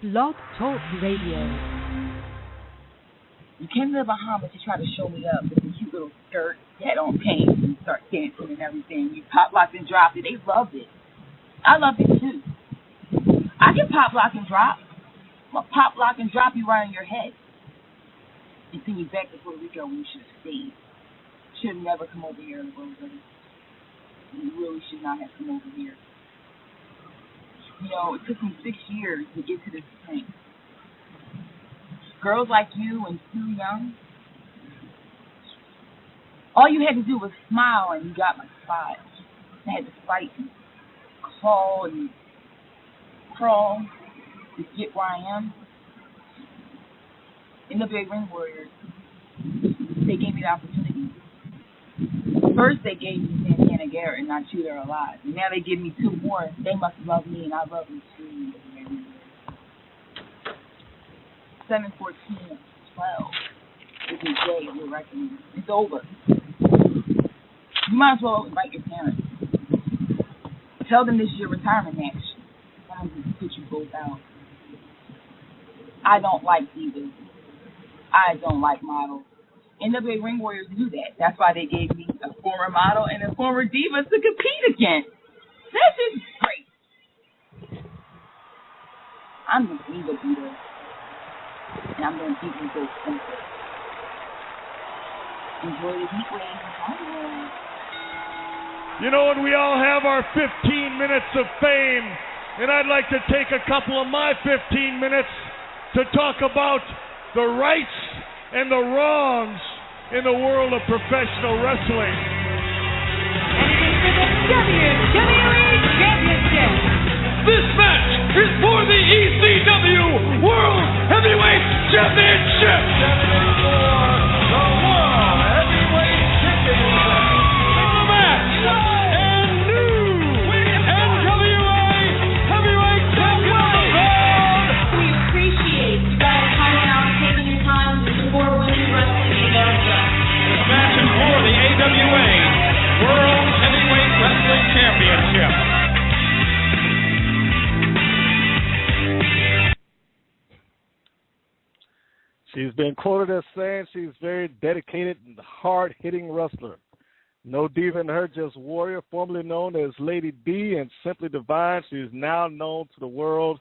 Blog Talk Radio. You came to the Bahamas to try to show me up with a cute little skirt, had on pants, and start dancing and everything. You pop, locked, and dropped it. They loved it. I loved it too. I can pop, lock, and drop. I'm gonna pop, lock, and drop you right on your head and send you back to Puerto Rico when you should have stayed. Should have never come over here in the world. You really should not have come over here. You know, it took me 6 years to get to this point. Girls like you and too young, all you had to do was smile and you got my spot. I had to fight and claw and crawl to get where I am. In the Big Ring Warriors, they gave me the opportunity. First they gave me Santana Garrett and I Chew Her Alive. And now they give me 2 more. They must love me and I love them too. 7/14/12 is the day of your reckoning. It's over. You might as well invite your parents. Tell them this is your retirement match. I'm going to put you both out. I don't like divas. I don't like models. NWA Ring Warriors do that. That's why they gave me a former model and a former diva to compete against. This is great. I'm the Diva Beater. And I'm going to keep you so simple. Enjoy the heat wave. You know, and we all have our 15 minutes of fame. And I'd like to take a couple of my 15 minutes to talk about the rights and the wrongs in the world of professional wrestling. And it is for the WWE Championship. This match is for the ECW World Heavyweight Championship. For the World Heavyweight Championship. In the match, and new NWA Heavyweight Champion. We appreciate you guys coming out and taking your time to support women's wrestling in America. This match is for the AWA World Heavyweight Wrestling Championship. She's been quoted as saying she's very dedicated and hard-hitting wrestler. No diva in her, just warrior, formerly known as Lady D and Simply Divine. She is now known to the world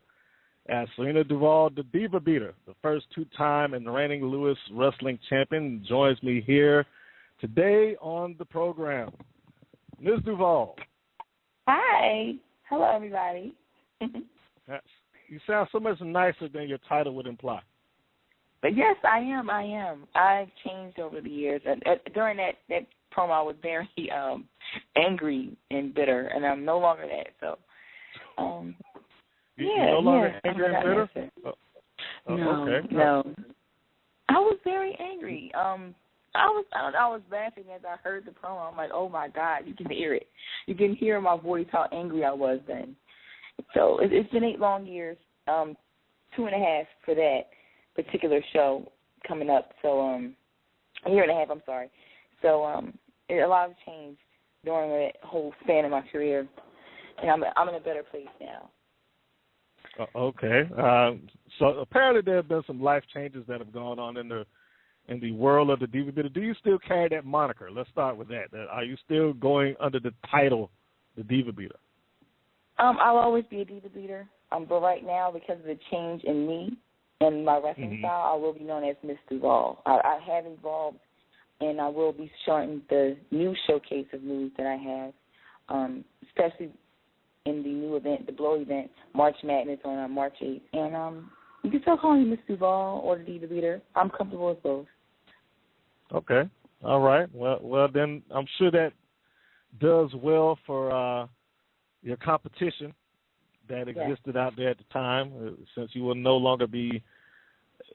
as Sienna DuVall, the Diva Beater, the first 2-time and reigning Lewis wrestling champion, joins me here today on the program. Ms. DuVall. Hi. Hello, everybody. You sound so much nicer than your title would imply. But yes, I am. I've changed over the years. During that promo, I was very angry and bitter, and I'm no longer that. So, You're no longer angry and bitter? No. I was very angry. I was laughing as I heard the promo. I'm like, oh my God, you can hear it. You can hear in my voice how angry I was then. So it's been 8 long years, 2.5 for that particular show coming up. So a year and a half, I'm sorry. So a lot has changed during that whole span of my career, and I'm in a better place now. Okay. So apparently there have been some life changes that have gone on in the world of the Diva Beater. Do you still carry that moniker? Let's start with that. Are you still going under the title, the Diva Beater? I'll always be a Diva Beater. But right now, because of the change in me and my wrestling style, I will be known as Miss DuVall. I have evolved, and I will be showing the new showcase of moves that I have, especially in the new event, the Blow event, March Madness on March 8th. And you can still call me Miss DuVall or the Diva Beater. I'm comfortable with both. Okay. All right. Well, then I'm sure that does well for your competition that existed out there at the time, since you will no longer be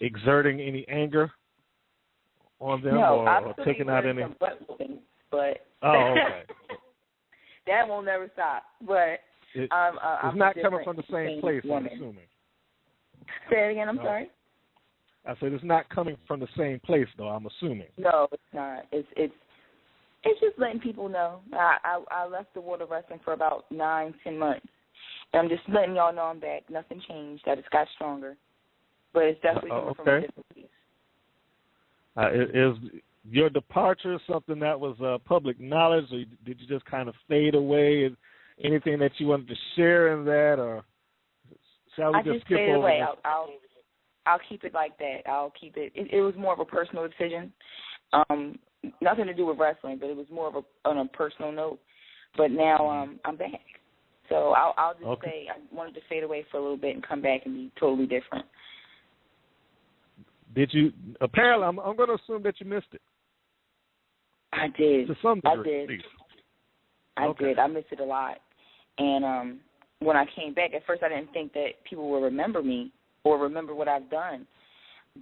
exerting any anger on them or taking out any. But okay. That won't never stop. But it's I'm not coming from the same place, woman. I'm assuming. Say it again. I'm sorry. I said it's not coming from the same place, though. I'm assuming. No, it's not. It's just letting people know. I left the world of wrestling for about 9-10 months, I'm just letting y'all know I'm back. Nothing changed. I just got stronger. But it's definitely coming from a different place. Is your departure something that was public knowledge, or did you just kind of fade away? Anything that you wanted to share in that, or shall we just skip over away. this? I'll keep it like that. I'll keep it. It was more of a personal decision. Nothing to do with wrestling, but it was more of on a personal note. But now I'm back. So I'll just say I wanted to fade away for a little bit and come back and be totally different. Did you? Apparently, I'm going to assume that you missed it. I did. To some degree, I did. I did. I missed it a lot. And when I came back, at first I didn't think that people would remember me or remember what I've done.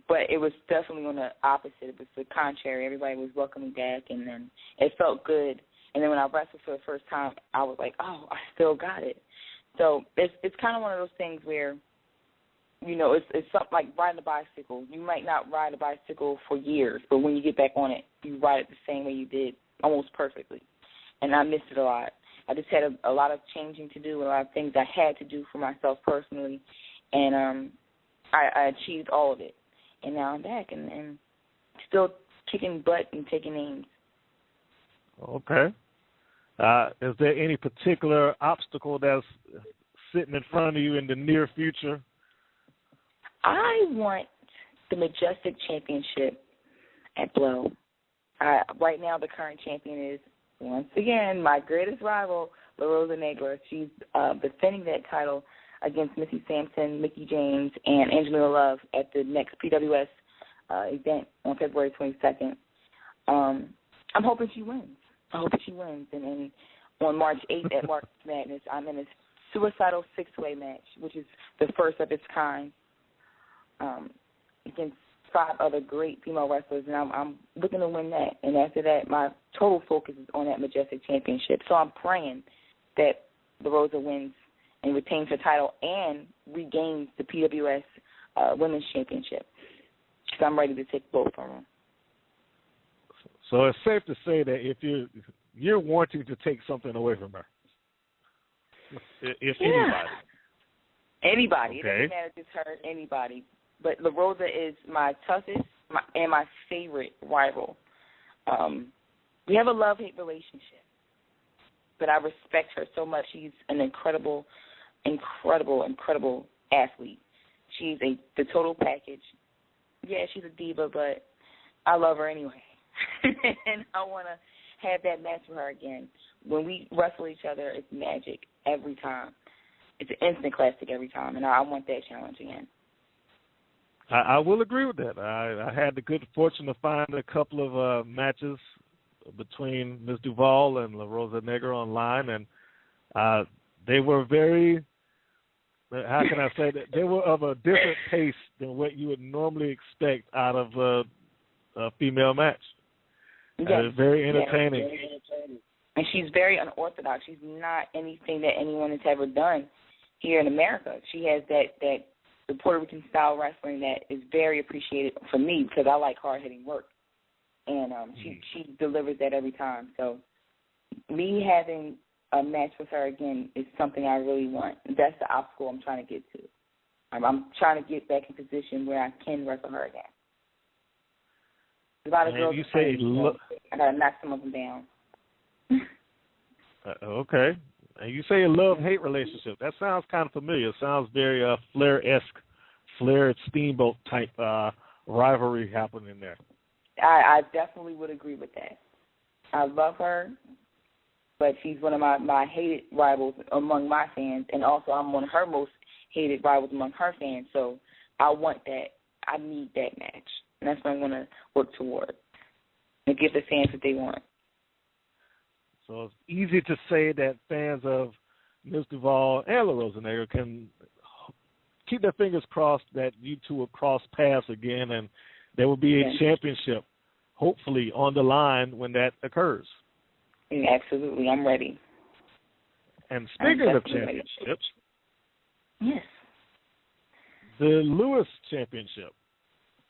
But it was definitely on the opposite. It was the contrary. Everybody was welcoming back, and then it felt good. And then when I wrestled for the first time, I was like, oh, I still got it. So it's kind of one of those things where, you know, it's something like riding a bicycle. You might not ride a bicycle for years, but when you get back on it, you ride it the same way you did, almost perfectly. And I missed it a lot. I just had a lot of changing to do, a lot of things I had to do for myself personally, and I achieved all of it. And now I'm back and still kicking butt and taking names. Okay. Is there any particular obstacle that's sitting in front of you in the near future? I want the Majestic Championship at Blow. Right now, the current champion is, once again, my greatest rival, La Rosa Negra. She's defending that title against Missy Sampson, Mickie James, and Angelina Love at the next PWS event on February 22nd. I'm hoping she wins. And on March 8th at March Madness, I'm in a suicidal six-way match, which is the first of its kind, against 5 other great female wrestlers, and I'm looking to win that. And after that, my total focus is on that Majestic Championship. So I'm praying that La Rosa wins and retains her title and regains the PWS Women's Championship. So I'm ready to take both from her. So it's safe to say that if you're wanting to take something away from her, if anybody, it doesn't matter if it's her, anybody. But La Rosa is my toughest and my favorite rival. We have a love-hate relationship, but I respect her so much. She's an incredible athlete. She's the total package. Yeah, she's a diva, but I love her anyway. And I want to have that match with her again. When we wrestle each other, it's magic every time. It's an instant classic every time, and I want that challenge again. I will agree with that. I had the good fortune to find a couple of matches between Ms. DuVall and La Rosa Negra online, and they were very, how can I say that? They were of a different pace than what you would normally expect out of a female match. Yes. Very entertaining. Yes. And she's very unorthodox. She's not anything that anyone has ever done here in America. She has that the Puerto Rican style wrestling that is very appreciated for me because I like hard-hitting work. And she delivers that every time. So me having a match with her again is something I really want. That's the obstacle I'm trying to get to. I'm trying to get back in position where I can wrestle her again. A lot of girls. I gotta knock some of them down. Okay. And you say a love-hate relationship. That sounds kind of familiar. It sounds very Flair-esque, Flair Steamboat type rivalry happening there. I definitely would agree with that. I love her, but she's one of my hated rivals among my fans, and also I'm one of her most hated rivals among her fans. So I want that. I need that match. And that's what I'm going to work toward and give the fans what they want. So it's easy to say that fans of Ms. DuVall and La Rosa Negra can keep their fingers crossed that you two will cross paths again and there will be a championship, hopefully, on the line when that occurs. Absolutely. I'm ready. And speaking of championships, yes, the Lewis Championship.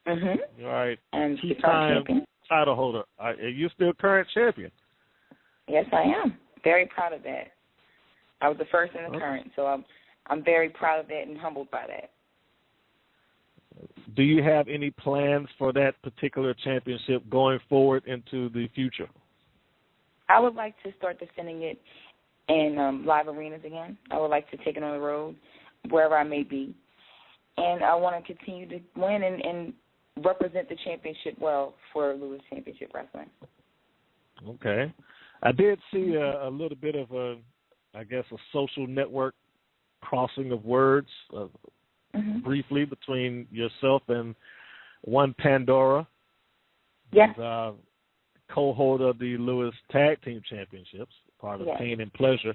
Mm-hmm. All right. And two-time title holder. Are you still current champion? Yes, I am. Very proud of that. I was the first and the current, so I'm very proud of that and humbled by that. Do you have any plans for that particular championship going forward into the future? I would like to start defending it in live arenas again. I would like to take it on the road, wherever I may be. And I want to continue to win and represent the championship well for Lewis Championship Wrestling. Okay. I did see a little bit of a social network crossing of words briefly between yourself and one Pandora. Yes. Who's, co-holder of the Lewis Tag Team Championships, part of Pain and Pleasure.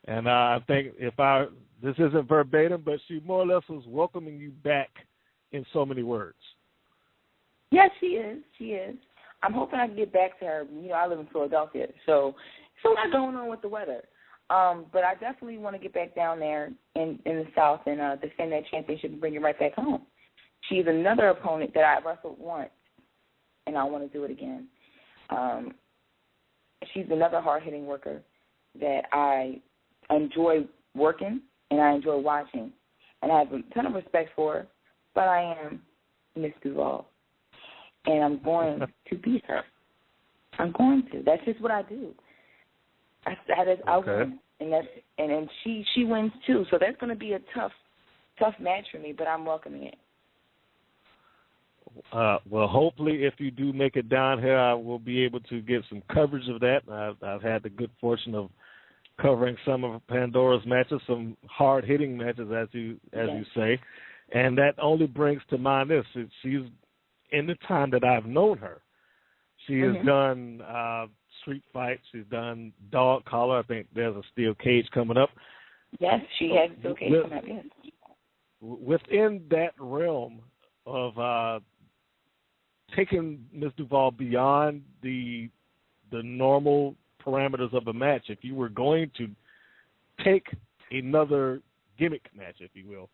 And I think this isn't verbatim, but she more or less was welcoming you back in so many words. Yes, she is. She is. I'm hoping I can get back to her. You know, I live in Philadelphia, so there's a lot going on with the weather. But I definitely want to get back down there in the South and defend that championship and bring it right back home. She's another opponent that I wrestled once, and I want to do it again. She's another hard-hitting worker that I enjoy working and I enjoy watching. And I have a ton of respect for her, but I am Miss DuVall. And I'm going to beat her. I'm going to. That's just what I do. I win. And she wins too. So that's going to be a tough match for me, but I'm welcoming it. Well, hopefully, if you do make it down here, I will be able to get some coverage of that. I've had the good fortune of covering some of Pandora's matches, some hard-hitting matches, as you say, and that only brings to mind this: she's in the time that I've known her, she has done street fights, she's done dog collar. I think there's a steel cage coming up. Yes, she has a steel cage coming up. Yes. Within that realm of taking Ms. DuVall beyond the normal parameters of a match, if you were going to take another gimmick match, if you will,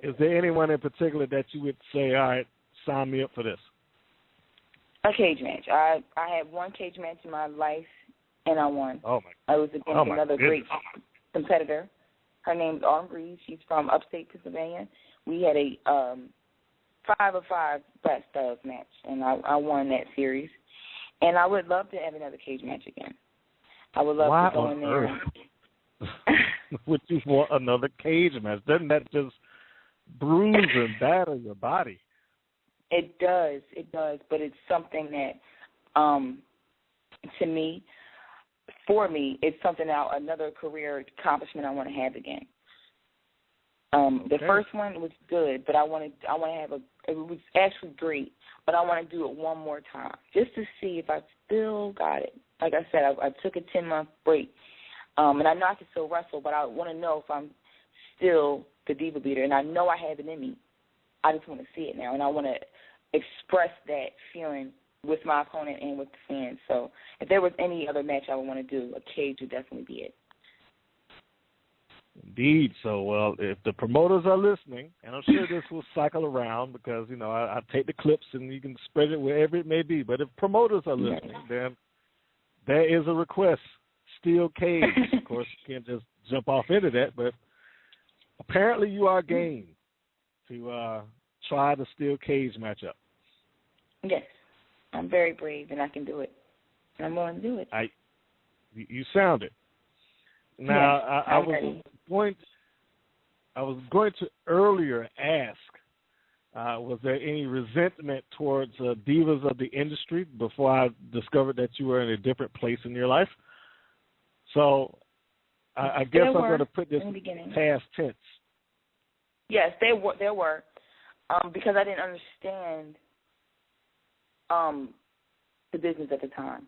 is there anyone in particular that you would say, all right, sign me up for this? A cage match. I had one cage match in my life, and I won. Oh, my! I was against another great competitor. Her name's Autumn Breeze. She's from upstate Pennsylvania. We had a 5-of-5 best of match, and I won that series. And I would love to have another cage match again. I would love to go in there. Would you want another cage match? Doesn't that just bruise and batter your body? It does, but it's something that, for me, it's something another career accomplishment I want to have again. The first one was good, but I want to have it was actually great, but I want to do it one more time just to see if I still got it. Like I said, I took a 10-month break, and I know I can still wrestle, but I want to know if I'm still the Diva Beater, and I know I have it in me. I just want to see it now, and I want to express that feeling with my opponent and with the fans. So if there was any other match I would want to do, a cage would definitely be it. Indeed. So, well, if the promoters are listening, and I'm sure this will cycle around because, you know, I take the clips and you can spread it wherever it may be, but if promoters are listening, then there is a request, steel cage. Of course, you can't just jump off into that, but apparently you are game to try the steel cage matchup. Yes. I'm very brave, and I can do it. And I'm going to do it. You sound it. Now, yes, I was going to earlier ask, was there any resentment towards divas of the industry before I discovered that you were in a different place in your life? So I guess I'm going to put this in past tense. Yes, there were, because I didn't understand the business at the time.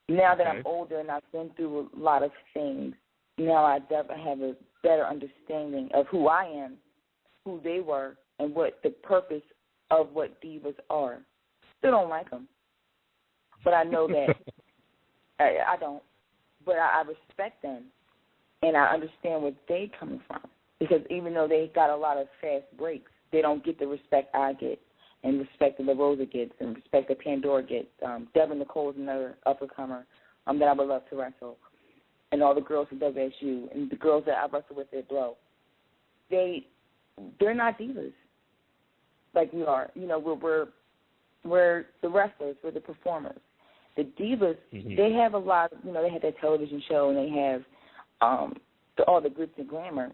Now that I'm older and I've been through a lot of things, now I definitely have a better understanding of who I am, who they were, and what the purpose of what divas are. Still don't like them, but I know that I don't. But I respect them, and I understand where they're coming from. Because even though they got a lot of fast breaks, they don't get the respect I get, and respect that La Rosa gets, and respect that Pandora gets. Devin Nicole is another up-and-comer that I would love to wrestle. and all the girls at WSU and the girls that I wrestle with at Blow, they're not divas like we are. You know, we're the wrestlers, we're the performers. The divas, they have a lot. You know, they have their television show and they have all the glitz and glamour,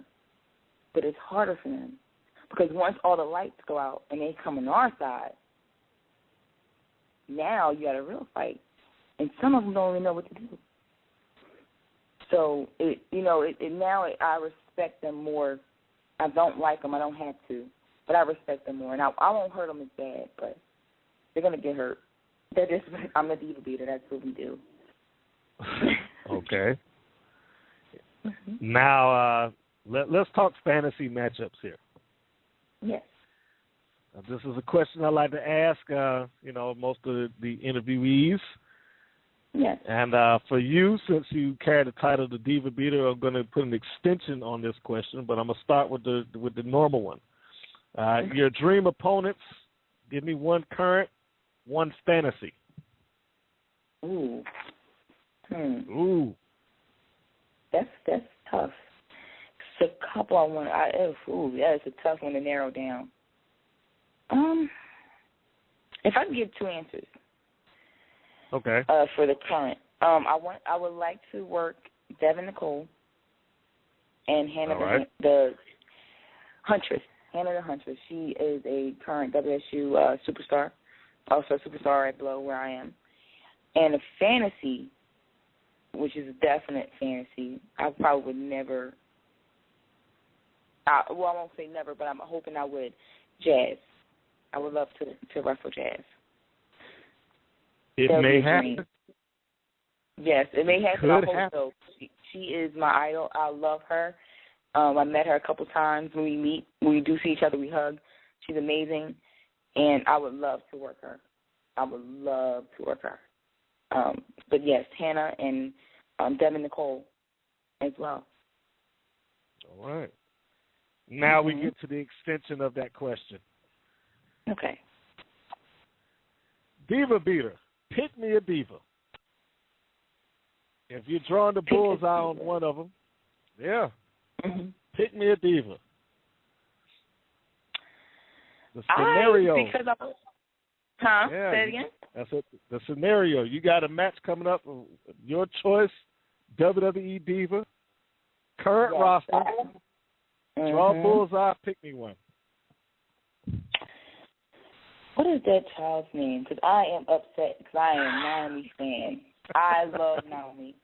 but it's harder for them because once all the lights go out and they come on our side, now you got a real fight, and some of them don't even know what to do. So now I respect them more. I don't like them. I don't have to, but I respect them more, and I won't hurt them as bad, but they're gonna get hurt. I'm a Diva Beater. That's what we do. Okay. Now, let's talk fantasy matchups here. Yes. This is a question I like to ask, most of the interviewees. Yes. And for you, since you carry the title of the Diva Beater, I'm going to put an extension on this question, but I'm going to start with the normal one. Your dream opponents, give me one current, one fantasy. Ooh. Ooh. That's tough. It's a couple I want. That is a tough one to narrow down. If I could give two answers. Okay. For the current, I would like to work Devin Nicole and Hannah the Huntress. Hannah the Huntress. She is a current WSU superstar, also a superstar at Blow where I am. And a fantasy, which is a definite fantasy, I probably would never. I won't say never, but I'm hoping I would. Jazz. I would love to wrestle Jazz. It may happen. Yes, it may happen. I hope so. She is my idol. I love her. I met her a couple times. When we do see each other, we hug. She's amazing, and I would love to work her. But yes, Hannah and Devin Nicole as well. All right. Now we get to the extension of that question. Okay. Diva Beater. Pick me a diva. If you're drawing the bullseye on one of them, pick me a diva. The scenario. Say it again? That's it. The scenario. You got a match coming up. Your choice, WWE diva, current roster. Draw bullseye. Pick me one. What is that child's name? Because I am upset because I am a Naomi fan. I love Naomi.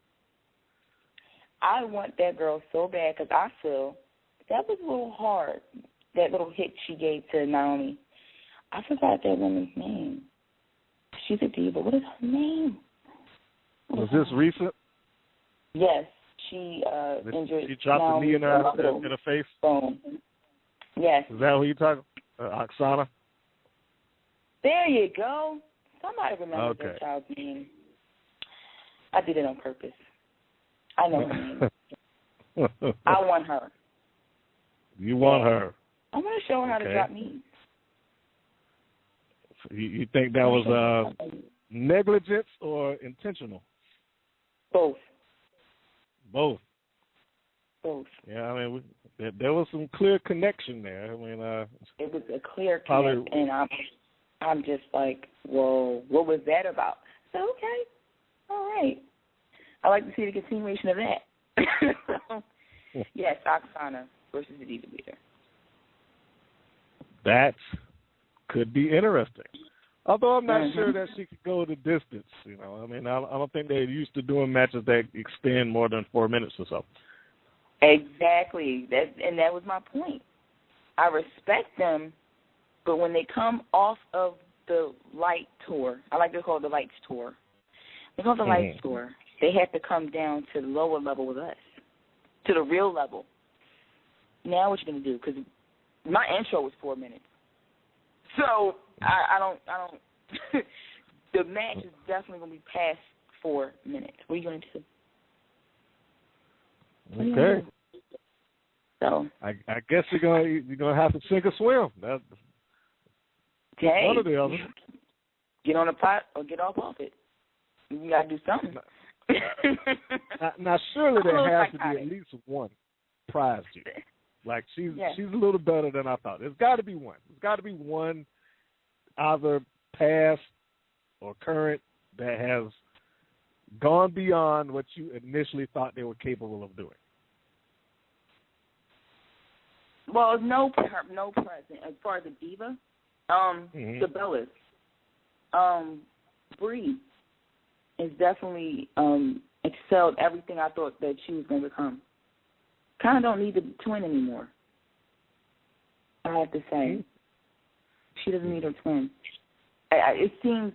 I want that girl so bad because I feel that was a little hard, that little hit she gave to Naomi. I forgot that woman's name. She's a diva. What is her name? Was this recent? Yes. She injured She dropped Naomi the knee in her face? Bone. Yes. Is that who you're talking about? Oksana? There you go. Somebody remember that child's name. I did it on purpose. I know her name. I want her. You want her. I want to show her how to drop knees. You think that was negligence or intentional? Both. Both. Yeah, I mean, there was some clear connection there. I mean, it was a clear connection, and I'm just like, whoa, what was that about? So, okay, all right. I like to see the continuation of that. So, yes, Oksana versus the Diva Beater. That could be interesting. Although I'm not sure that she could go the distance. I mean, I don't think they're used to doing matches that extend more than 4 minutes or so. Exactly. That was my point. I respect them, but when they come off of the light tour, I like to call it the lights tour. They call it the lights tour. They have to come down to the lower level with us, to the real level. Now what you going to do? Because my intro was 4 minutes. So I don't the match is definitely going to be past 4 minutes. What are you going to do? Okay. So I guess you're gonna have to sink or swim. That's one or the other. Get on the pot or get off it. You gotta do something. now surely there has to be at least one prize here. Like she's a little better than I thought. There's got to be one. There's got to be one, either past or current, that has gone beyond what you initially thought they were capable of doing. Well, no present as far as the diva. The Bellas. Bree is definitely excelled everything I thought that she was going to become. Kind of don't need the twin anymore, I have to say. She doesn't need her twin. It seems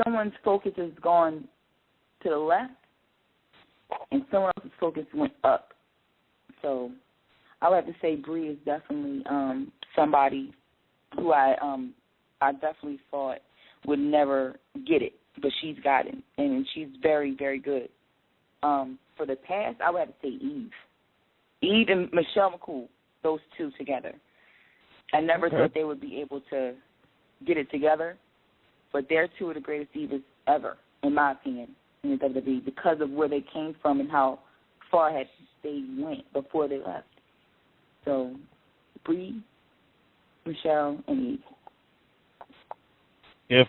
someone's focus has gone to the left and someone else's focus went up. So I would have to say Bree is definitely somebody who I definitely thought would never get it, but she's got it, and she's very, very good. For the past, I would have to say Eve. Eve and Michelle McCool, those two together. I never thought they would be able to get it together, but they're two of the greatest divas ever, in my opinion, in the WWE, because of where they came from and how far they went before they left. So, Bree, Michelle, and Eve.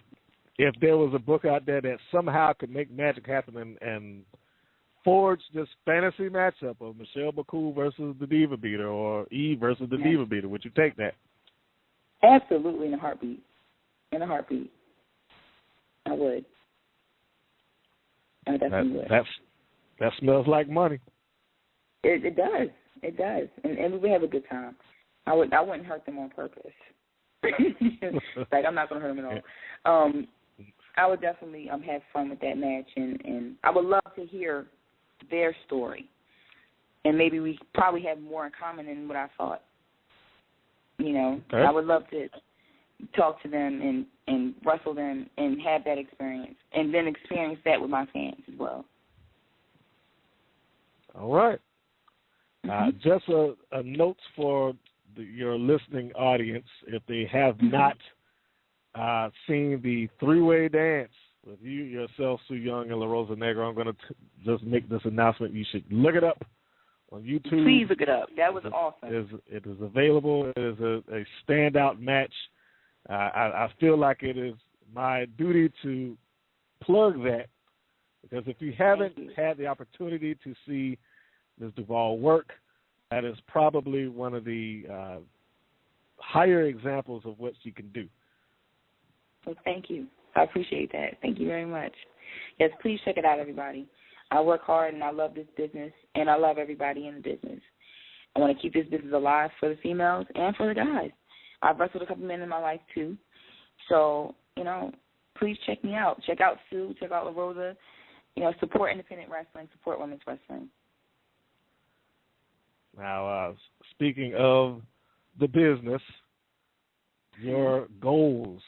If there was a book out there that somehow could make magic happen and forge this fantasy matchup of Michelle McCool versus the Diva Beater or Eve versus the Diva Beater, would you take that? Absolutely, in a heartbeat. In a heartbeat. I would. I definitely would. That smells like money. It does. It does. And we would have a good time. I wouldn't hurt them on purpose. Like, I'm not going to hurt them at all. I would definitely have fun with that match, and I would love to hear their story. And maybe we probably have more in common than what I thought. You know, I would love to talk to them and wrestle them and have that experience, and then experience that with my fans as well. All right. Just a note for your listening audience, if they have not seen the three-way dance with you, yourself, Sue Young, and La Rosa Negra, I'm going to just make this announcement. You should look it up on YouTube. Please look it up. That was awesome. It is available. It is a standout match. I feel like it is my duty to plug that, because if you haven't had the opportunity to see Ms. DuVall work, that is probably one of the higher examples of what she can do. Well, thank you. I appreciate that. Thank you very much. Yes, please check it out, everybody. I work hard, and I love this business, and I love everybody in the business. I want to keep this business alive for the females and for the guys. I've wrestled a couple men in my life, too. So, you know, please check me out. Check out Sue. Check out La Rosa. You know, support independent wrestling. Support women's wrestling. Now, speaking of the business, your goals.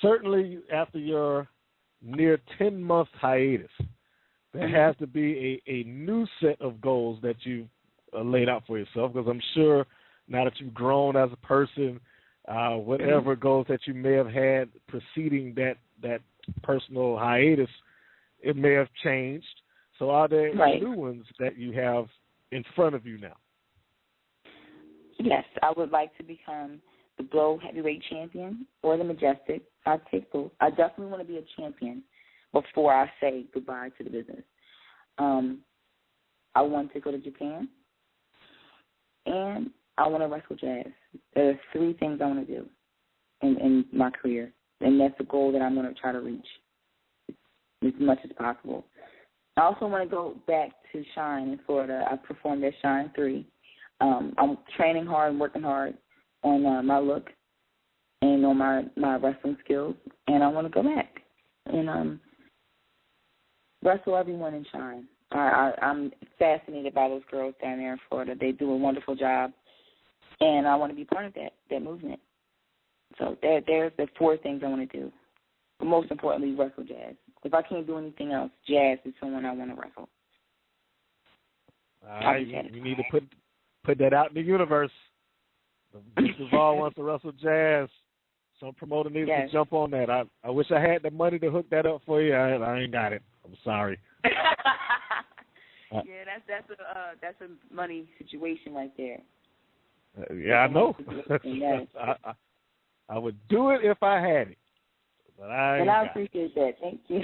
Certainly after your near 10-month hiatus, there has to be a new set of goals that you've laid out for yourself, because I'm sure now that you've grown as a person, whatever goals that you may have had preceding that personal hiatus, it may have changed. So are there new ones that you have in front of you now? Yes, I would like to become the Blow Heavyweight Champion or the Majestic. I take both. I definitely want to be a champion before I say goodbye to the business. I want to go to Japan, and I want to wrestle Jazz. There are three things I want to do in my career, and that's the goal that I'm going to try to reach as much as possible. I also want to go back to Shine in Florida. I performed at Shine 3. I'm training hard and working hard on my look and on my wrestling skills, and I want to go back and wrestle everyone in Shine. I'm fascinated by those girls down there in Florida. They do a wonderful job, and I want to be part of that movement. So there's the four things I want to do. But most importantly, wrestle Jazz. If I can't do anything else, Jazz is someone I want to wrestle. You need to put that out in the universe. DuVall wants to wrestle Jazz. Some promoter needs to jump on that. I wish I had the money to hook that up for you. I ain't got it. I'm sorry. Yeah, that's a money situation right there. Yeah, I know. Yes. I would do it if I had it, but I appreciate that. Thank you.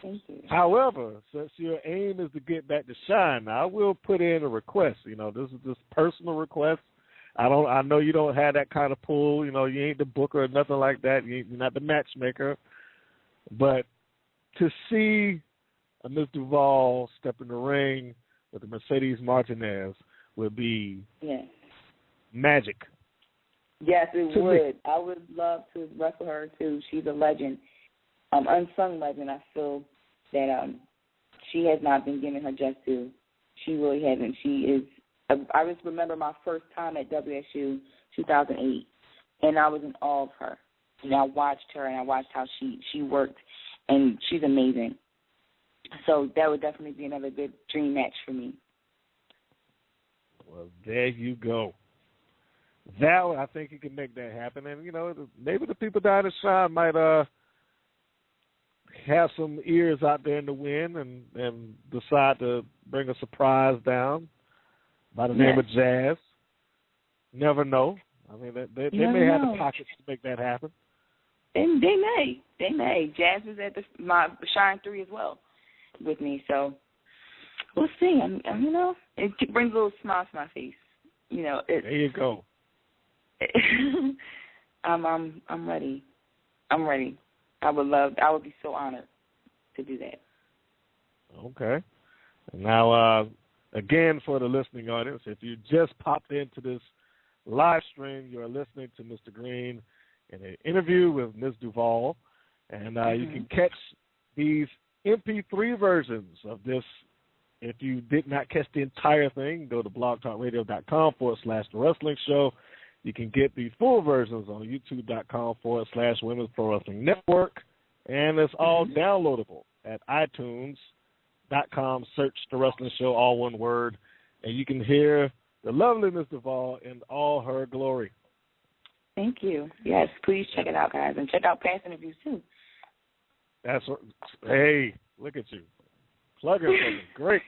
Thank you. However, since your aim is to get back to shine, I will put in a request. You know, this is just personal request. I know you don't have that kind of pull. You know, you ain't the booker or nothing like that. You're not the matchmaker. But to see a Miss DuVall step in the ring with the Mercedes Martinez would be magic. Yes, it would. Me. I would love to wrestle her too. She's a legend, unsung legend. I feel that she has not been given her just due. She really hasn't. She is. I just remember my first time at WSU 2008, and I was in awe of her. And I watched her, and I watched how she worked, and she's amazing. So that would definitely be another good dream match for me. Well, there you go. That I think you can make that happen, and you know maybe the people down in Shine might have some ears out there in the wind and decide to bring a surprise down by the name of Jazz. Never know. I mean, they may have the pockets to make that happen. They may. Jazz is at my Shine 3 as well with me, so we'll see. You know, it brings a little smile to my face. You know, there you go. I'm ready. I'm ready. I would be so honored to do that. Okay. Now, again, for the listening audience, if you just popped into this live stream, you're listening to Mr. Green in an interview with Ms. DuVall, and you can catch these MP3 versions of this. If you did not catch the entire thing, go to blogtalkradio.com/The Wrestling Show. You can get the full versions on youtube.com/Women's Pro Wrestling Network, and it's all downloadable at iTunes.com. Search The Wrestling Show, all one word, and you can hear the lovely Ms. DuVall in all her glory. Thank you. Yes, please check it out, guys, and check out past interviews too. Hey, look at you. Plugging something great.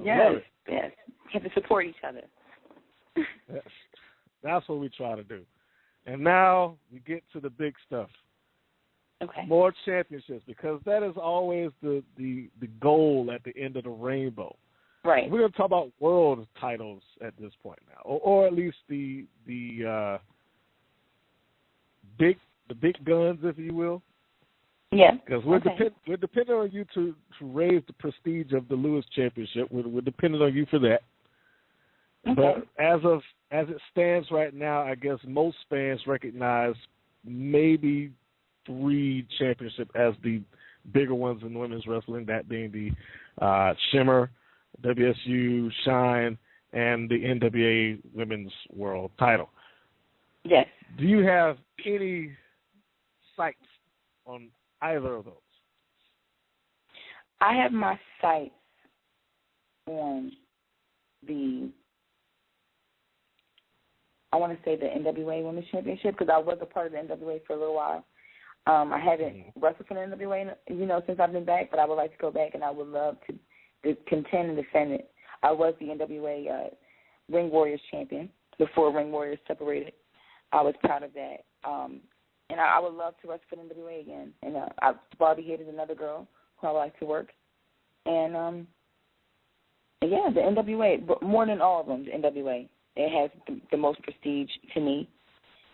Yes. You have to support each other. That's what we try to do. And now we get to the big stuff. Okay. More championships, because that is always the goal at the end of the rainbow. Right. We're going to talk about world titles at this point now, or at least the big guns, if you will. Yeah. Because we're dependent on you to raise the prestige of the Lewis Championship. We're dependent on you for that. Okay. But as it stands right now, I guess most fans recognize maybe 3 championships as the bigger ones in women's wrestling, that being the Shimmer, WSU, Shine, and the NWA Women's World Title. Yes. Do you have any sights on either of those? I have my sights on I want to say the NWA Women's Championship, because I was a part of the NWA for a little while. I haven't wrestled for the NWA, since I've been back, but I would like to go back, and I would love to contend and defend it. I was the NWA Ring Warriors champion before Ring Warriors separated. I was proud of that. And I would love to wrestle for the NWA again. And Barbie Hitt is another girl who I would like to work. And, the NWA, but more than all of them, the NWA. It has the most prestige to me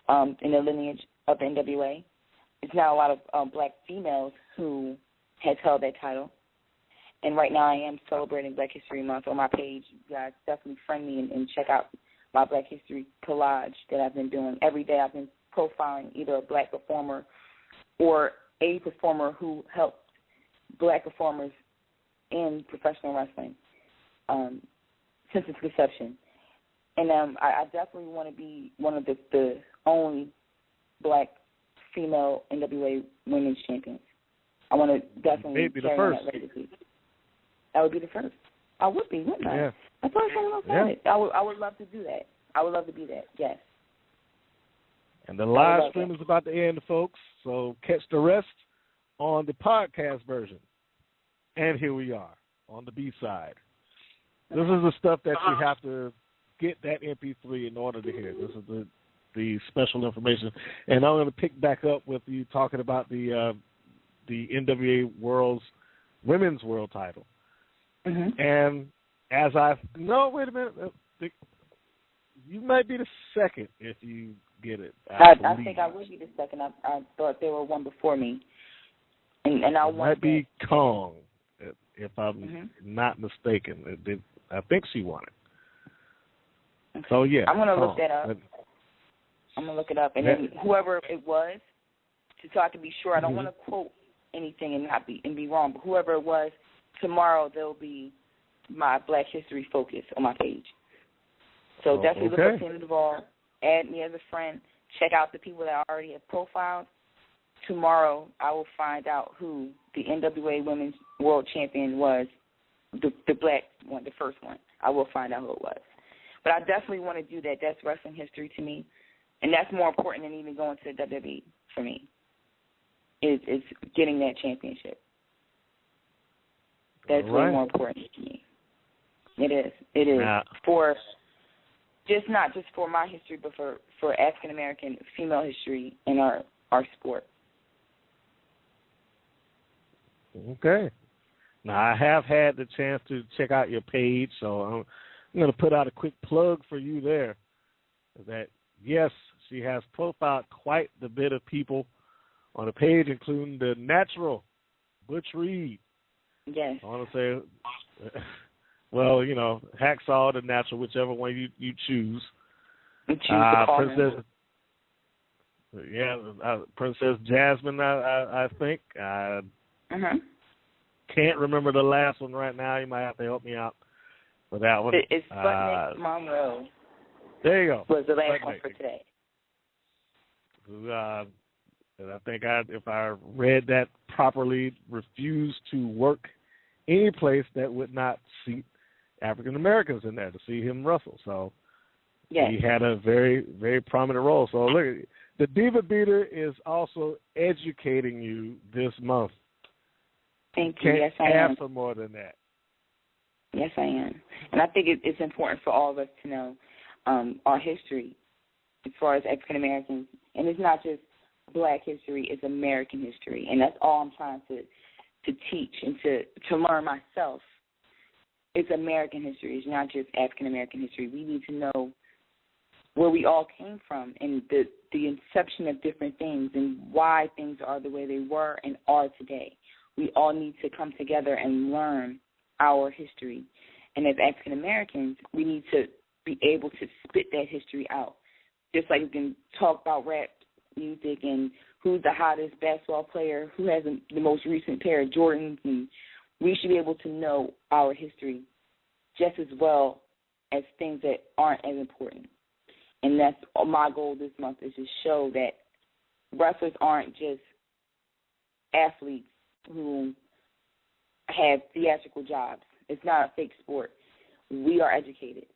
in the lineage of the NWA. It's not a lot of black females who has held that title. And right now I am celebrating Black History Month on my page. You guys definitely friend me and check out my Black History collage that I've been doing. Every day I've been profiling either a black performer or a performer who helped black performers in professional wrestling since its conception. And I definitely want to be one of the only black female NWA women's champions. I want to definitely carry that legacy. That would be the first. I would be, wouldn't I? Yeah. That's why someone else said it. I would love to do that. I would love to be that, yes. And the live stream is about to end, folks, so catch the rest on the podcast version. And here we are. on the B side. This is the stuff that you have to get that MP3 in order to hear. This is the special information. And I'm going to pick back up with you talking about the NWA Women's World title. Mm-hmm. And wait a minute. You might be the second if you get it. I think I would be the second. I thought there were one before me. And I might be Kong, if I'm not mistaken. I think she won it. Okay. So, yeah. I'm going to look that up. I'm going to look it up. And then whoever it was, so I can be sure. I don't want to quote anything and be wrong. But whoever it was, tomorrow there'll be my Black History focus on my page. So definitely look up Sienna DuVall. Add me as a friend. Check out the people that I already have profiled. Tomorrow I will find out who the NWA Women's World Champion was, the black one, the first one. I will find out who it was. But I definitely want to do that. That's wrestling history to me. And that's more important than even going to the WWE for me, is getting that championship. That's way more important to me. It is. It is. For not just for my history, but for African-American female history in our sport. Okay. Now, I have had the chance to check out your page, so I'm going to put out a quick plug for you there. That, yes, she has profiled quite the bit of people on the page, including the natural, Butch Reed. Yes. I want to say, well, Hacksaw, the natural, whichever one you choose. Princess Jasmine, I think. Can't remember the last one right now. You might have to help me out with that one. It's Sputnik Monroe. There you go. Was the last one for today. And I think if I read that properly, refused to work any place that would not seat African Americans in there to see him wrestle. So he had a very, very prominent role. So look, the Diva Beater is also educating you this month. Thank you. Yes, I am. Ask for more than that. Yes, I am. And I think it's important for all of us to know our history as far as African Americans. And it's not just Black history, it's American history. And that's all I'm trying to teach and to learn myself. It's American history. It's not just African American history. We need to know where we all came from and the inception of different things and why things are the way they were and are today. We all need to come together and learn our history. And as African Americans, we need to be able to spit that history out. Just like we can talk about rap music and who's the hottest basketball player, who has the most recent pair of Jordans, and we should be able to know our history just as well as things that aren't as important. And that's my goal this month, is to show that wrestlers aren't just athletes who have theatrical jobs. It's not a fake sport. We are educated.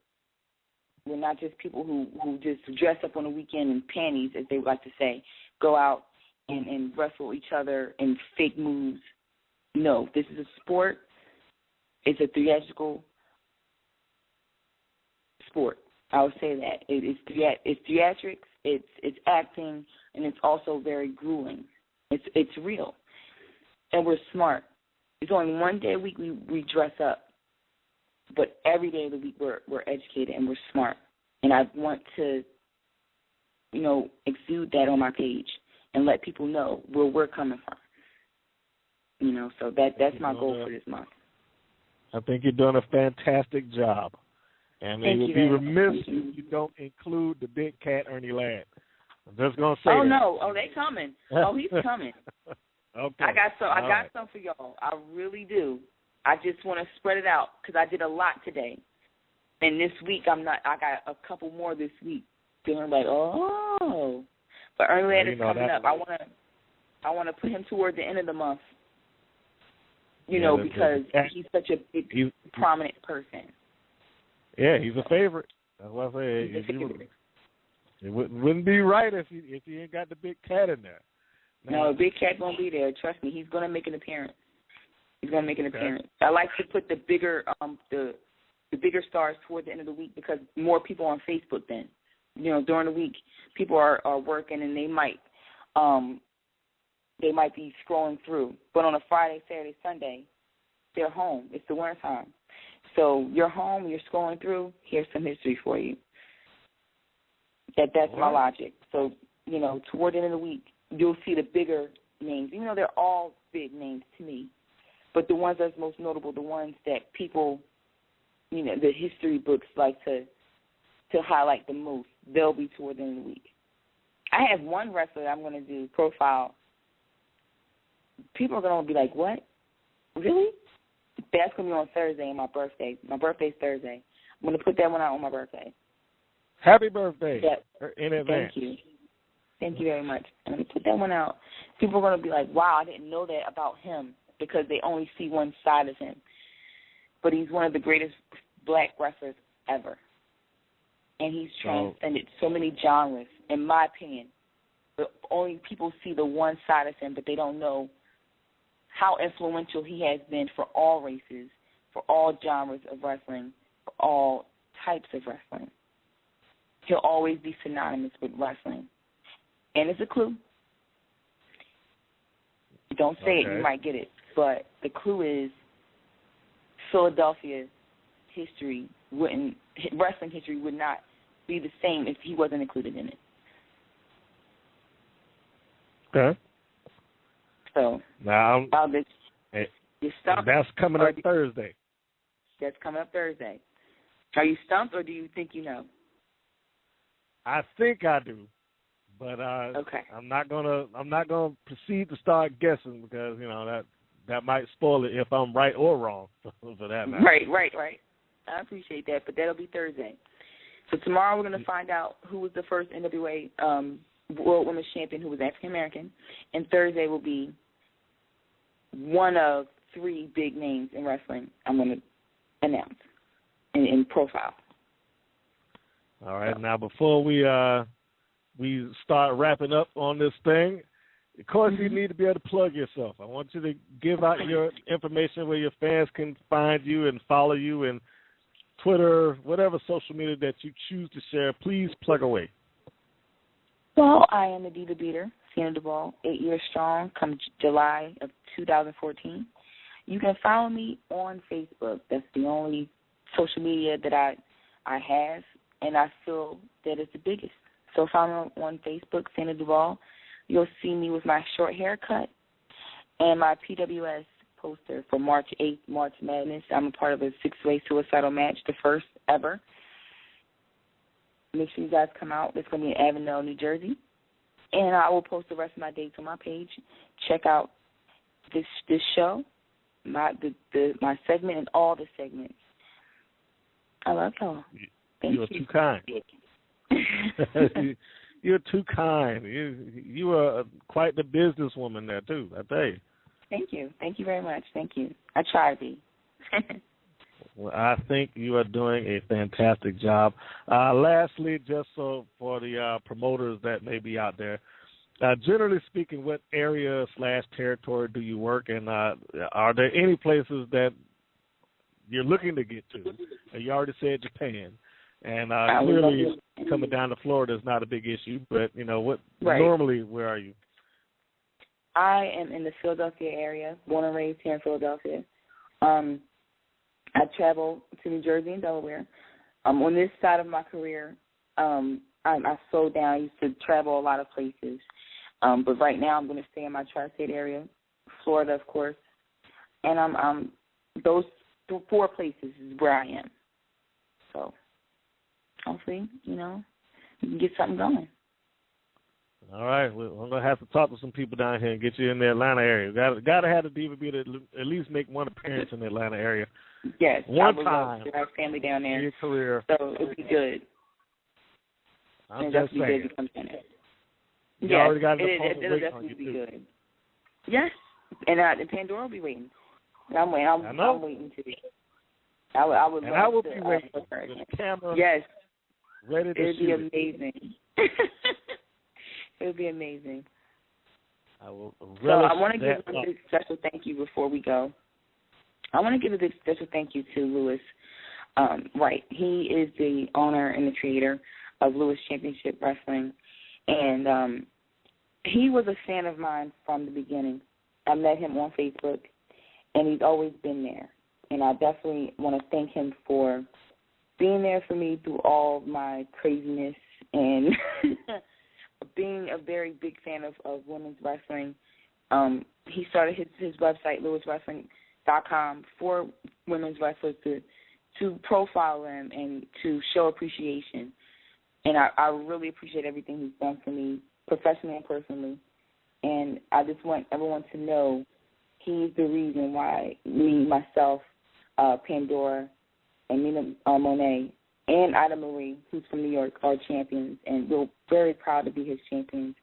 We're not just people who just dress up on the weekend in panties, as they would like to say, go out and wrestle each other in fake moves. No, this is a sport. It's a theatrical sport. I would say that. It's theatrics, it's acting, and it's also very grueling. It's real. And we're smart. It's only one day a week we dress up, but every day of the week we're educated and we're smart. And I want to, exude that on my page and let people know where we're coming from. So that's my goal for this month. I think you're doing a fantastic job. And it would be remiss if you don't include the big cat, Ernie Ladd. I'm just going to say that. No. Oh, they coming. Oh, he's coming. Okay. I got some for y'all. I really do. I just want to spread it out because I did a lot today. And this week I got a couple more this week. Feeling like, oh. But Ernie Ladd is coming up. I want to put him toward the end of the month. Because he's such a big, prominent person. Yeah, he's a favorite. That's what I say. It wouldn't be right if he ain't got the big cat in there. No, the big cat gonna be there. Trust me, he's gonna make an appearance. He's going to make an appearance. I like to put the bigger stars toward the end of the week because more people are on Facebook then. You know, during the week, people are working and they might be scrolling through. But on a Friday, Saturday, Sunday, they're home. It's the winter time. So you're home, you're scrolling through, here's some history for you. That's my logic. So, you know, toward the end of the week, you'll see the bigger names, even though they're all big names to me. But the ones that's most notable, the ones that people, you know, the history books like to highlight the most, they'll be toward the end of the week. I have one wrestler that I'm going to do profile. People are going to be like, what? Really? That's going to be on Thursday on my birthday. My birthday's Thursday. I'm going to put that one out on my birthday. Happy birthday in advance. Thank you. Thank you very much. I'm going to put that one out. People are going to be like, wow, I didn't know that about him because they only see one side of him. But he's one of the greatest black wrestlers ever. And he's transcended so many genres, in my opinion. But only people see the one side of him, but they don't know how influential he has been for all races, for all genres of wrestling, for all types of wrestling. He'll always be synonymous with wrestling. And it's a clue. Don't say it, you might get it. But the clue is Philadelphia wrestling history would not be the same if he wasn't included in it. Okay. So now that's coming up Thursday. That's coming up Thursday. Are you stumped, or do you think you know? I think I do, but okay. I'm not gonna proceed to start guessing because you know that might spoil it if I'm right or wrong for that matter. Right. I appreciate that, but that'll be Thursday. So tomorrow we're going to find out who was the first NWA World Women's Champion who was African American, and Thursday will be one of 3 big names in wrestling I'm going to announce in profile. All right. Now, before we start wrapping up on this thing, of course, you need to be able to plug yourself. I want you to give out your information where your fans can find you and follow you, and Twitter, whatever social media that you choose to share. Please plug away. Well, I am the Diva Beater, Sienna DuVall, 8 years strong, come July of 2014. You can follow me on Facebook. That's the only social media that I have, and I feel that it's the biggest. So follow me on Facebook, Sienna DuVall. You'll see me with my short haircut and my PWS poster for March 8th, March Madness. I'm a part of a 6-way suicidal match, the first ever. Make sure you guys come out. It's going to be in Avondale, New Jersey. And I will post the rest of my dates on my page. Check out this show, my segment, and all the segments. I love y'all. Thank you. You're too kind. You're too kind. You are quite the businesswoman there, too, I tell you. Thank you. Thank you very much. Thank you. I try to be. Well, I think you are doing a fantastic job. Lastly, just so for the promoters that may be out there, generally speaking, what area / territory do you work in? Are there any places that you're looking to get to? You already said Japan. And clearly coming down to Florida is not a big issue, but, you know, normally where are you? I am in the Philadelphia area, born and raised here in Philadelphia. I travel to New Jersey and Delaware. On this side of my career, I slowed down. I used to travel a lot of places. But right now I'm going to stay in my tri-state area, Florida, of course. And those 4 places is where I am. So hopefully, you know, we can get something going. All right. Well, I'm going to have to talk to some people down here and get you in the Atlanta area. Got to have the Diva Beater at least make one appearance in the Atlanta area. Yes. One time. I have family down there. Your career. So it would be good. I'm just saying. You yes, already got an opponent it'll waiting definitely on you, be too. good. Yes. And Pandora will be waiting. I'm waiting to be. I would and love I will to, be waiting with the camera ready to shoot. It'd be amazing. It would be amazing. I will So I want to give a special thank you before we go. I want to give a big special thank you to Lewis. Right, he is the owner and the creator of Lewis Championship Wrestling, and he was a fan of mine from the beginning. I met him on Facebook, and he's always been there. And I definitely want to thank him for being there for me through all my craziness and being a very big fan of women's wrestling. He started his website, lewiswrestling.com, for women's wrestlers to profile them and to show appreciation. And I really appreciate everything he's done for me, professionally and personally. And I just want everyone to know he's the reason why me, myself, Pandora, and Nina Monet, and Ida Marie, who's from New York, are champions. And we're very proud to be his champions.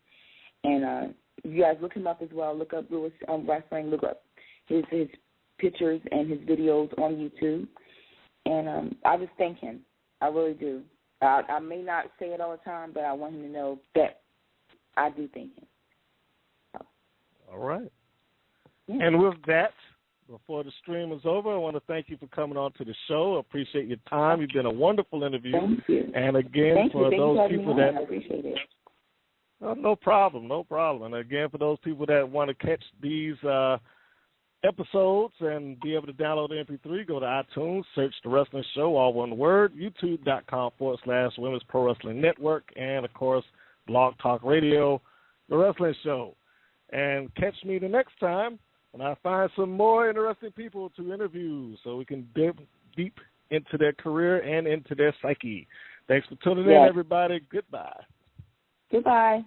And you guys look him up as well. Look up Lewis Wrestling. Look up his pictures and his videos on YouTube. And I just thank him. I really do. I may not say it all the time, but I want him to know that I do thank him. So. All right. Yeah. And with that, before the stream is over, I want to thank you for coming on to the show. I appreciate your time. You've been a wonderful interview. Thank you. And again, for those people that I appreciate it. No problem. And again, for those people that want to catch these episodes and be able to download the MP3, go to iTunes, search The Wrestling Show, all one word, youtube.com/Women's Pro Wrestling Network, and, of course, Blog Talk Radio, The Wrestling Show. And catch me the next time when I find some more interesting people to interview so we can dig deep into their career and into their psyche. Thanks for tuning in, everybody. Goodbye. Goodbye.